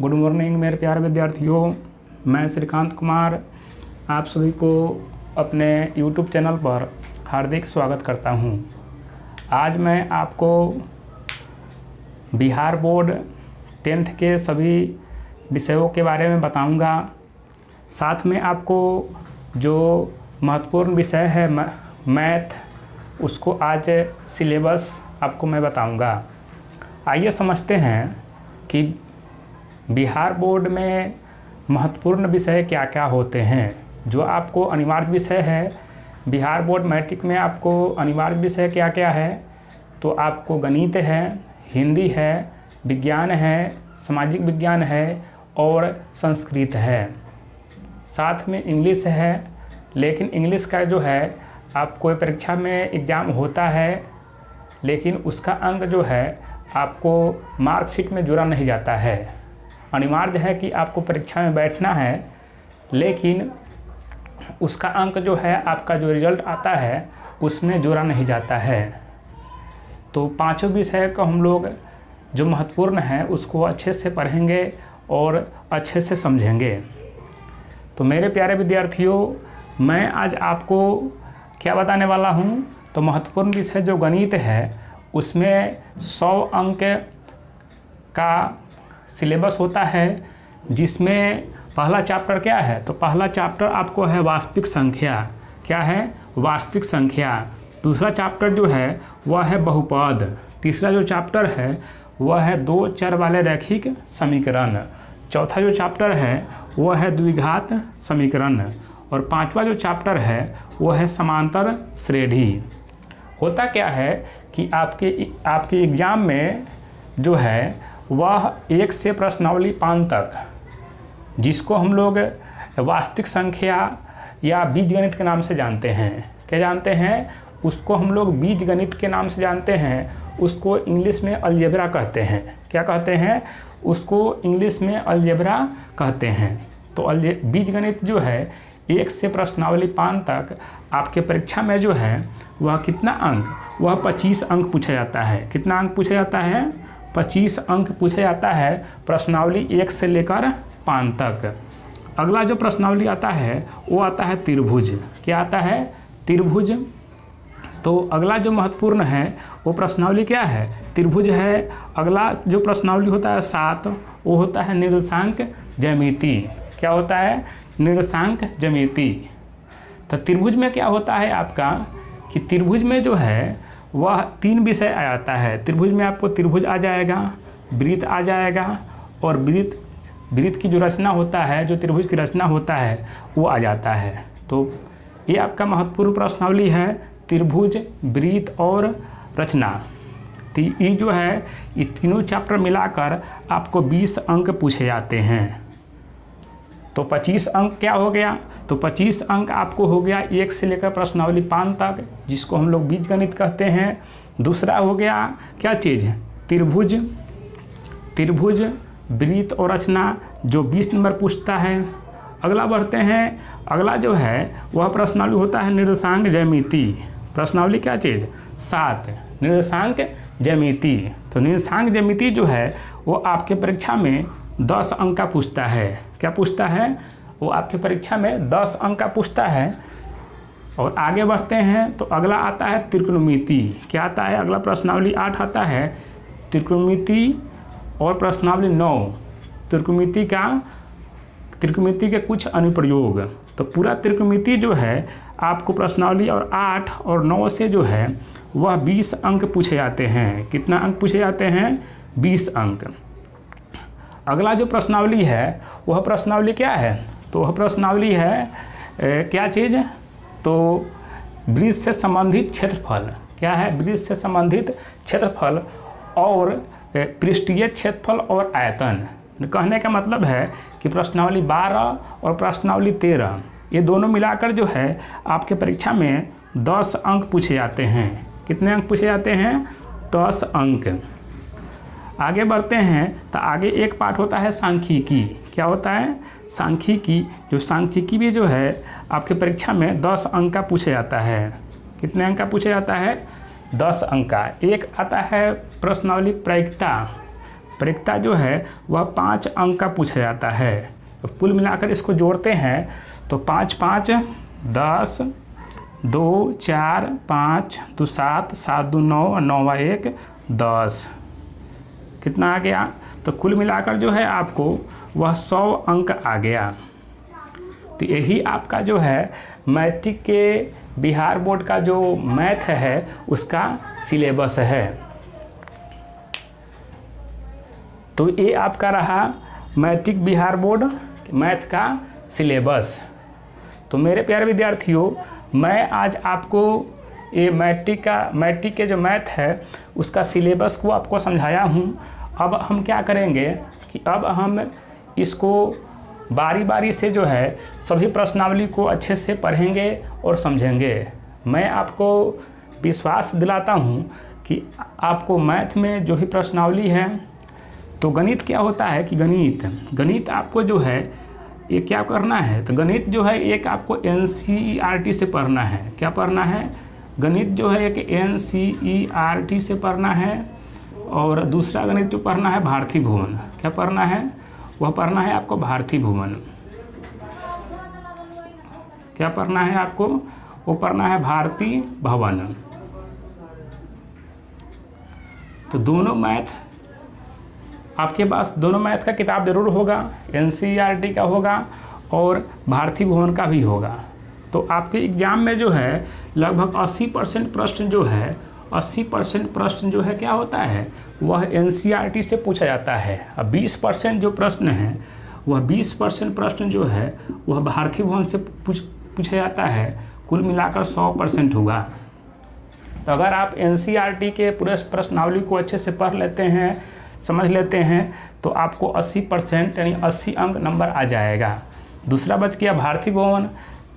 Good morning मेरे प्यारे विद्यार्थियों। मैं श्रीकांत कुमार आप सभी को अपने यूट्यूब चैनल पर हार्दिक स्वागत करता हूं। आज मैं आपको बिहार बोर्ड 10th के सभी विषयों के बारे में बताऊंगा। साथ में आपको जो महत्वपूर्ण विषय है मैथ, उसको आज सिलेबस आपको मैं बताऊंगा। आइए समझते हैं कि बिहार बोर्ड में महत्वपूर्ण विषय क्या क्या होते हैं। जो आपको अनिवार्य विषय है बिहार बोर्ड मैट्रिक में, आपको अनिवार्य विषय क्या क्या है, तो आपको गणित है, हिंदी है, विज्ञान है, सामाजिक विज्ञान है और संस्कृत है। साथ में इंग्लिश है, लेकिन इंग्लिश का जो है आपको परीक्षा में एग्ज़ाम होता है, लेकिन उसका अंक जो है आपको मार्कशीट में जोड़ा नहीं जाता है। अनिवार्य है कि आपको परीक्षा में बैठना है, लेकिन उसका अंक जो है आपका जो रिजल्ट आता है उसमें जोड़ा नहीं जाता है। तो पांचों विषय को हम लोग जो महत्वपूर्ण है उसको अच्छे से पढ़ेंगे और अच्छे से समझेंगे। तो मेरे प्यारे विद्यार्थियों, मैं आज आपको क्या बताने वाला हूँ, तो महत्वपूर्ण विषय जो गणित है उसमें 100 अंक का सिलेबस होता है, जिसमें पहला चैप्टर क्या है, तो पहला चैप्टर आपको है वास्तविक संख्या। क्या है? वास्तविक संख्या। दूसरा चैप्टर जो है वह है बहुपद। तीसरा जो चैप्टर है वह है दो चर वाले रैखिक समीकरण। चौथा जो चैप्टर है वह है द्विघात समीकरण। और पांचवा जो चैप्टर है वह है समांतर श्रेणी। होता क्या है कि आपके एग्ज़ाम में जो है वह 1 से प्रश्नावली 5 तक, जिसको हम लोग वास्तविक संख्या या बीजगणित के नाम से जानते हैं। क्या जानते हैं? उसको हम लोग बीजगणित के नाम से जानते हैं। उसको इंग्लिश में अलजेब्रा कहते हैं। क्या कहते हैं? उसको इंग्लिश में अलजेब्रा कहते हैं। तो बीजगणित जो है 1 से प्रश्नावली 5 तक आपके परीक्षा में जो है वह कितना अंक, वह 25 अंक पूछा जाता है। कितना अंक पूछा जाता है? 25 अंक पूछा जाता है प्रश्नावली 1 से लेकर 5 तक। अगला जो प्रश्नावली आता है वो आता है त्रिभुज। क्या आता है? त्रिभुज। तो अगला जो महत्वपूर्ण है वो प्रश्नावली क्या है? त्रिभुज है। अगला जो प्रश्नावली होता है 7, वो होता है निर्देशांक ज्यामिति। क्या होता है? निर्देशांक ज्यामिति। तो त्रिभुज में क्या होता है आपका कि त्रिभुज में जो है वह 3 विषय आ जाता है। त्रिभुज में आपको त्रिभुज आ जाएगा, वृत्त आ जाएगा और वृत्त की जो रचना होता है, जो त्रिभुज की रचना होता है वो आ जाता है। तो ये आपका महत्वपूर्ण प्रश्नावली है, त्रिभुज, वृत्त और रचना। तो ये जो है ये तीनों चैप्टर मिलाकर आपको 20 अंक पूछे जाते हैं। तो 25 अंक क्या हो गया? तो 25 अंक आपको हो गया 1 से लेकर प्रश्नावली 5 तक, जिसको हम लोग बीजगणित कहते हैं। दूसरा हो गया क्या चीज़? त्रिभुज, वृत्त और रचना, जो 20 नंबर पूछता है। अगला बढ़ते हैं। अगला जो है वह प्रश्नावली होता है निर्देशांक ज्यामिति। प्रश्नावली क्या चीज़? 7, निर्देशांक ज्यामिति। तो निर्देशांक ज्यामिति जो है वो आपके परीक्षा में 10 अंक का पूछता है। क्या पूछता है? वो आपके परीक्षा में 10 अंक का पूछता है। और आगे बढ़ते हैं तो अगला आता है त्रिकोणमिति। क्या आता है? अगला प्रश्नावली 8 आता है त्रिकोणमिति और प्रश्नावली 9 त्रिकोणमिति के कुछ अनुप्रयोग। तो पूरा त्रिकोणमिति जो है आपको प्रश्नावली और 8 और 9 से जो है वह 20 अंक पूछे जाते हैं। कितना अंक पूछे जाते हैं? 20 अंक। अगला जो प्रश्नावली है वह प्रश्नावली क्या है? तो वह प्रश्नावली है क्या चीज़? तो वृत्त से संबंधित क्षेत्रफल। क्या है? वृत्त से संबंधित क्षेत्रफल और पृष्ठीय क्षेत्रफल और आयतन। कहने का मतलब है कि प्रश्नावली 12 और प्रश्नावली 13 ये दोनों मिलाकर जो है आपके परीक्षा में 10 अंक पूछे जाते हैं। कितने अंक पूछे जाते हैं? 10 अंक। आगे बढ़ते हैं तो आगे एक पार्ट होता है सांख्यिकी। क्या होता है? सांख्यिकी। जो सांख्यिकी भी जो है आपके परीक्षा में 10 अंक का पूछा जाता है। कितने अंक का पूछा जाता है? 10 अंक का। एक आता है प्रश्नावली प्रायिकता। प्रायिकता जो है वह 5 अंक का पूछा जाता है। तो कुल मिलाकर इसको जोड़ते हैं तो 5 5 10, 2 4 5 2 7, 7 2 9 और 9 1 10, कितना आ गया? तो कुल मिलाकर जो है आपको वह 100 अंक आ गया। तो यही आपका जो है मैट्रिक के बिहार बोर्ड का जो मैथ है उसका सिलेबस है। तो ये आपका रहा मैट्रिक बिहार बोर्ड मैथ का सिलेबस। तो मेरे प्यारे विद्यार्थियों, मैं आज आपको ये मैट्रिक के जो मैथ है उसका सिलेबस को आपको समझाया हूँ। अब हम क्या करेंगे कि अब हम इसको बारी बारी से जो है सभी प्रश्नावली को अच्छे से पढ़ेंगे और समझेंगे। मैं आपको विश्वास दिलाता हूँ कि आपको मैथ में जो भी प्रश्नावली है, तो गणित क्या होता है कि गणित आपको जो है ये क्या करना है, तो गणित जो है एक आपको NCERT से पढ़ना है। क्या पढ़ना है? गणित जो है एक NCERT से पढ़ना है। और दूसरा गणित जो पढ़ना है भारती भुवन। क्या पढ़ना है? वह पढ़ना है आपको भारती भुवन। क्या पढ़ना है आपको? वो पढ़ना है भारती भवन। तो दोनों मैथ आपके पास, दोनों मैथ का किताब जरूर होगा, NCERT का होगा और भारती भुवन का भी होगा। तो आपके एग्जाम में जो है लगभग 80% प्रश्न जो है 80% प्रश्न जो है क्या होता है वह NCERT से पूछा जाता है। अब 20% जो प्रश्न है वह 20% प्रश्न जो है वह भारती भुवन से पूछा जाता है। कुल मिलाकर 100% हुआ। तो अगर आप NCERT के पूरे प्रश्नावली को अच्छे से पढ़ लेते हैं, समझ लेते हैं, तो आपको 80% यानी 80 अंक नंबर आ जाएगा। दूसरा बच गया भारती भुवन।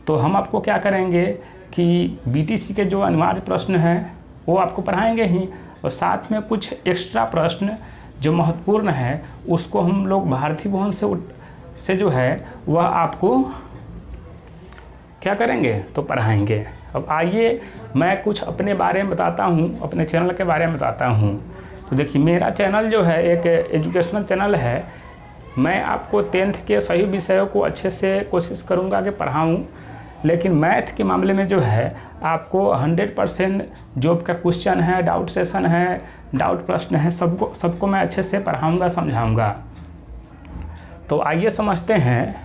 तो हम आपको क्या करेंगे कि BTC के जो अनिवार्य प्रश्न हैं वो आपको पढ़ाएंगे ही, और साथ में कुछ एक्स्ट्रा प्रश्न जो महत्वपूर्ण है उसको हम लोग भारती भुवन से जो है वह आपको क्या करेंगे तो पढ़ाएंगे। अब आइए मैं कुछ अपने बारे में बताता हूँ, अपने चैनल के बारे में बताता हूँ। तो देखिए, मेरा चैनल जो है एक एजुकेशनल चैनल है। मैं आपको 10th के सही विषयों को अच्छे से कोशिश करूँगा कि पढ़ाऊँ, लेकिन मैथ के मामले में जो है आपको 100% जो का क्वेश्चन है, डाउट सेशन है, डाउट प्रश्न है, सबको मैं अच्छे से पढ़ाऊँगा, समझाऊँगा। तो आइए समझते हैं।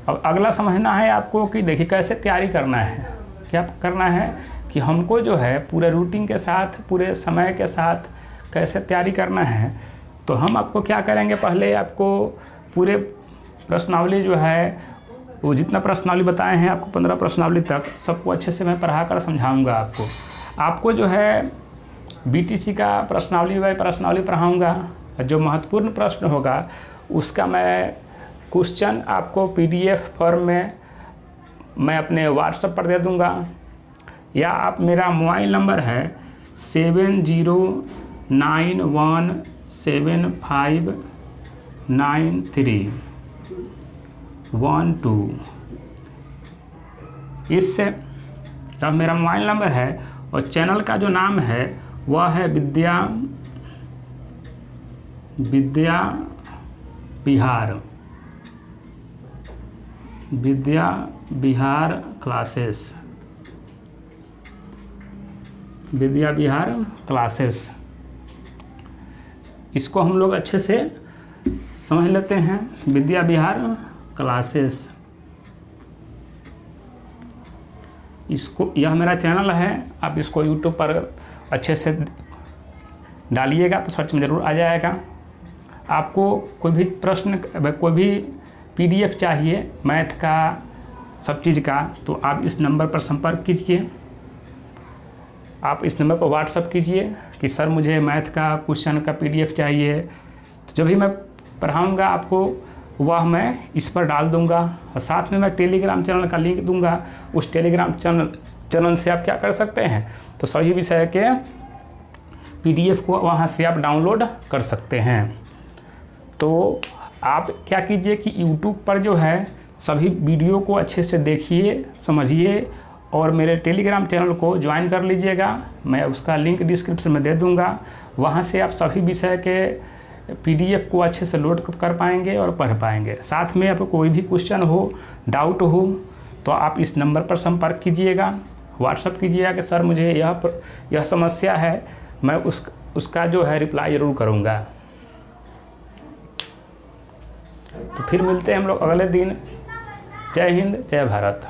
अब अगला समझना है आपको कि देखिए कैसे तैयारी करना है। क्या करना है कि हमको जो है पूरे रूटीन के साथ, पूरे समय के साथ कैसे तैयारी करना है। तो हम आपको क्या करेंगे, पहले आपको पूरे प्रश्नावली जो है वो जितना प्रश्नावली बताए हैं आपको 15 प्रश्नावली तक सबको अच्छे से मैं पढ़ा कर समझाऊँगा। आपको जो है BTC का प्रश्नावली पढ़ाऊँगा। जो महत्वपूर्ण प्रश्न होगा उसका मैं क्वेश्चन आपको PDF फॉर्म में मैं अपने WhatsApp पर दे दूँगा, या आप मेरा मोबाइल नंबर है 7091759312, इससे अब मेरा मोबाइल नंबर है। और चैनल का जो नाम है वह है विद्या बिहार क्लासेस। इसको हम लोग अच्छे से समझ लेते हैं। विद्या बिहार क्लासेस, इसको, यह मेरा चैनल है। आप इसको YouTube पर अच्छे से डालिएगा तो सर्च में ज़रूर आ जाएगा। आपको कोई भी प्रश्न, कोई भी PDF चाहिए मैथ का, सब चीज़ का, तो आप इस नंबर पर संपर्क कीजिए। आप इस नंबर पर WhatsApp कीजिए कि सर मुझे मैथ का क्वेश्चन का PDF चाहिए। तो जब भी मैं पढ़ाऊँगा आपको वह मैं इस पर डाल दूँगा। और साथ में मैं टेलीग्राम चैनल का लिंक दूँगा। उस टेलीग्राम चैनल से आप क्या कर सकते हैं, तो सभी विषय के PDF को वहाँ से आप डाउनलोड कर सकते हैं। तो आप क्या कीजिए कि YouTube पर जो है सभी वीडियो को अच्छे से देखिए, समझिए और मेरे टेलीग्राम चैनल को ज्वाइन कर लीजिएगा, मैं उसका लिंक डिस्क्रिप्शन में दे दूँगा। वहाँ से आप सभी विषय के PDF को अच्छे से लोड कर पाएंगे और पढ़ पाएंगे। साथ में आपको कोई भी क्वेश्चन हो, डाउट हो, तो आप इस नंबर पर संपर्क कीजिएगा, व्हाट्सअप कीजिएगा कि सर मुझे यह समस्या है, मैं उसका जो है रिप्लाई ज़रूर करूँगा। तो फिर मिलते हैं हम लोग अगले दिन। जय हिंद, जय भारत।